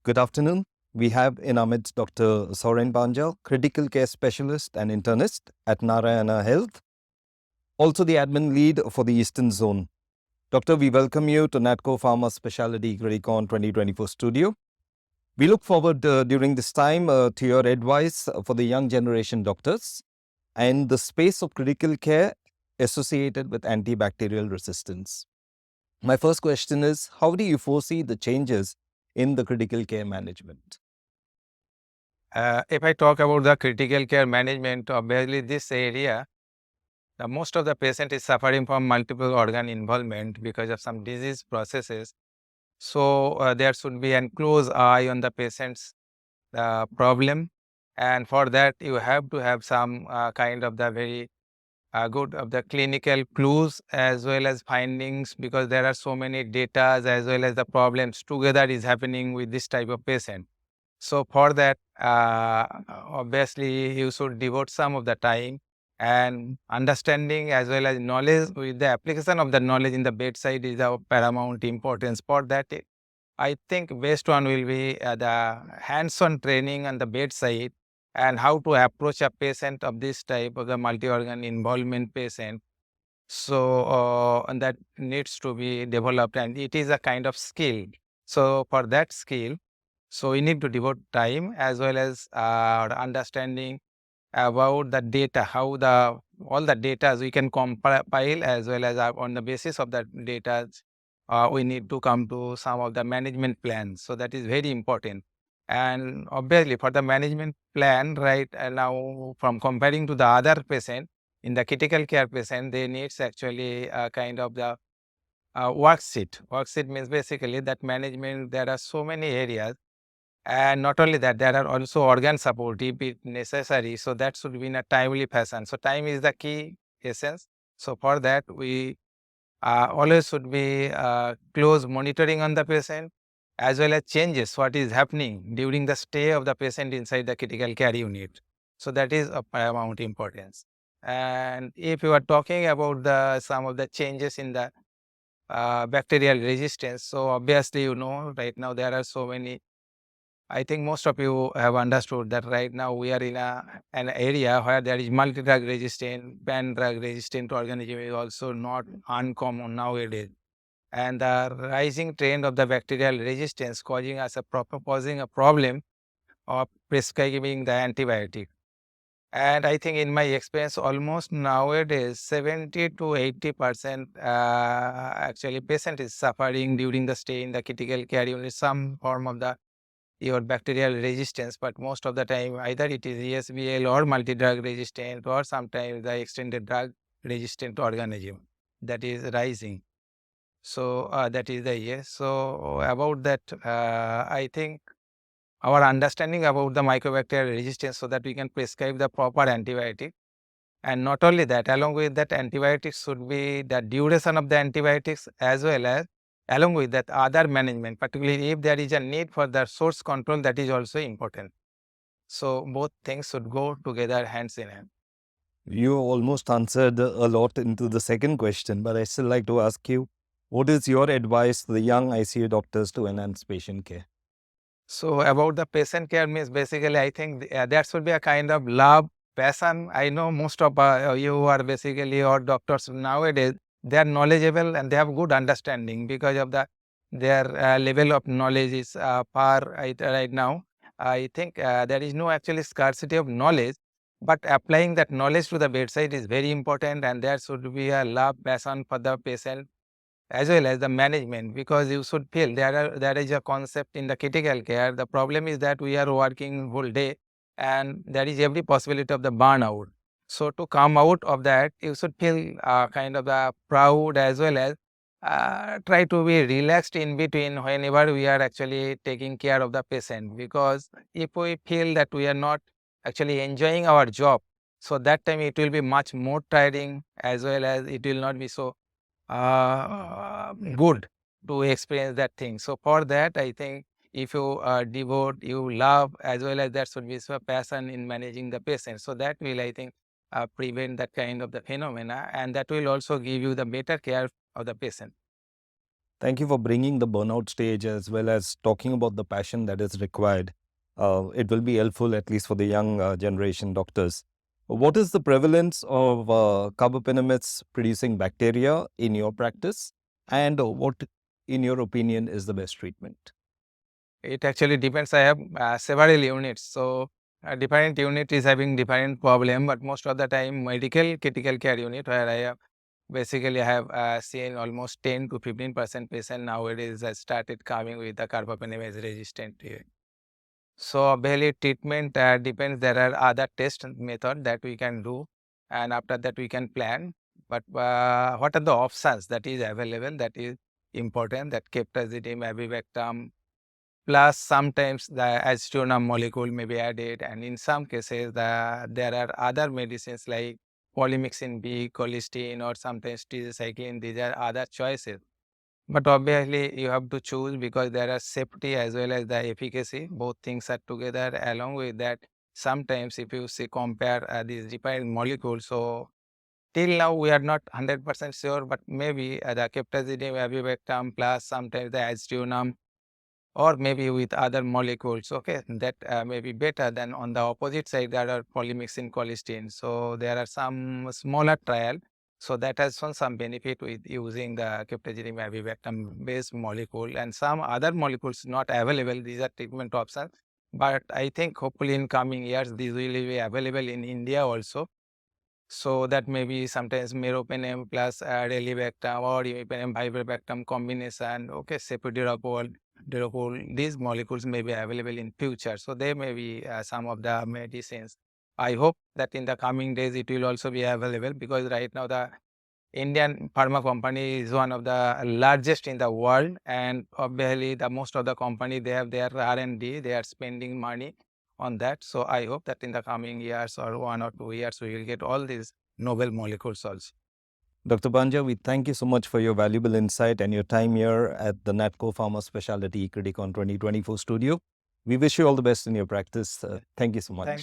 Good afternoon. We have in our midst Dr. Soren Banjal, critical care specialist and internist at Narayana Health, also the admin lead for the Eastern Zone. Doctor, we welcome you to Natco Pharma Specialty Criticon 2024 studio. We look forward during this time to your advice for the young generation doctors and the space of critical care associated with antibacterial resistance. My first question is, how do you foresee the changes in the critical care management? If I talk about the critical care management, obviously this area, most of the patient is suffering from multiple organ involvement because of some disease processes. So there should be a close eye on the patient's problem, and for that you have to have some kind of the very good of the clinical clues as well as findings, because there are so many data as well as the problems together is happening with this type of patient. So for that, obviously you should devote some of the time and understanding as well as knowledge. With the application of the knowledge in the bedside is of paramount importance. For that, I think best one will be the hands-on training on the bedside and how to approach a patient of this type of the multi-organ involvement patient. So and that needs to be developed, and it is a kind of skill. So for that skill, so we need to devote time as well as understanding about the data, how the all the data we can compile, as well as on the basis of that data, we need to come to some of the management plans. So that is very important. And obviously for the management plan, right now, from comparing to the other patient, in the critical care patient, they needs actually a kind of the worksheet. Worksheet means basically that management, there are so many areas, and not only that, there are also organ support if it necessary. So that should be in a timely fashion. So time is the key essence. So for that, we always should be close monitoring on the patient as well as changes what is happening during the stay of the patient inside the critical care unit. So that is of paramount importance. And if you are talking about the some of the changes in the bacterial resistance, so obviously right now there are so many. I think most of you have understood that right now we are in an area where there is multi-drug resistant, pan-drug resistant organism is also not uncommon nowadays. And the rising trend of the bacterial resistance causing a problem of prescribing the antibiotic. And I think in my experience, almost nowadays 70 to 80% actually patient is suffering during the stay in the critical care unit, some form of the your bacterial resistance, but most of the time either it is ESBL or multi-drug resistant, or sometimes the extended drug resistant organism that is rising. So that is the yes. So about that, I think our understanding about the mycobacterial resistance, so that we can prescribe the proper antibiotic. And not only that, along with that, antibiotics should be the duration of the antibiotics, as well as along with that other management, particularly if there is a need for the source control, that is also important. So both things should go together hands in hand. You almost answered a lot into the second question, but I still like to ask you, what is your advice to the young ICU doctors to enhance patient care? So about the patient care means basically, I think there should be a kind of love, passion. I know most of you are basically or doctors nowadays. They are knowledgeable and they have good understanding because of their level of knowledge is far right now. I think there is no actually scarcity of knowledge, but applying that knowledge to the bedside is very important, and there should be a love, passion for the patient as well as the management, because you should feel there is a concept in the critical care. The problem is that we are working whole day and there is every possibility of the burnout. So to come out of that, you should feel kind of proud, as well as try to be relaxed in between whenever we are actually taking care of the patient, because if we feel that we are not actually enjoying our job, so that time it will be much more tiring, as well as it will not be so good to experience that thing. So for that, I think if you devote, you love, as well as there should be some passion in managing the patient. So that will, I think, prevent that kind of the phenomena, and that will also give you the better care of the patient. Thank you for bringing the burnout stage as well as talking about the passion that is required. It will be helpful, at least for the young generation doctors. What is the prevalence of carbapenems producing bacteria in your practice? And what, in your opinion, is the best treatment? It actually depends. I have several units, so different unit is having different problem. But most of the time, medical critical care unit where I have basically I have seen almost 10 to 15% patient nowadays has started coming with the carbapenem resistant. So obviously treatment depends. There are other test method that we can do, and after that we can plan. But what are the options that is available? That is important. That ceftazidime, avibactam, plus sometimes the aztreonam molecule may be added, and in some cases there are other medicines like polymyxin B, colistin, or sometimes tigecycline. These are other choices. But obviously you have to choose because there are safety as well as the efficacy. Both things are together. Along with that, sometimes if you see compare these different molecules, so till now we are not 100% sure, but maybe the ceftazidime, avibactam plus sometimes the aztreonam or maybe with other molecules, okay, that may be better than on the opposite side there are polymyxin colistin. So there are some smaller trial, so that has shown some benefit with using the ceftazidime avibactam based molecule, and some other molecules not available. These are treatment options, but I think hopefully in coming years these will be available in India also. So that may be sometimes meropenem plus relibactam or imipenem vibribactam combination. Okay, cefiderocol, derocol. These molecules may be available in future. So they may be some of the medicines. I hope that in the coming days it will also be available because right now the Indian pharma company is one of the largest in the world, and obviously the most of the company they have their R&D, they are spending money on that. So I hope that in the coming years or 1 or 2 years we will get all these novel molecules also. Dr. Banja, we thank you so much for your valuable insight and your time here at the Natco Pharma Specialty Criticon 2024 studio. We wish you all the best in your practice. Thank you so much. Thank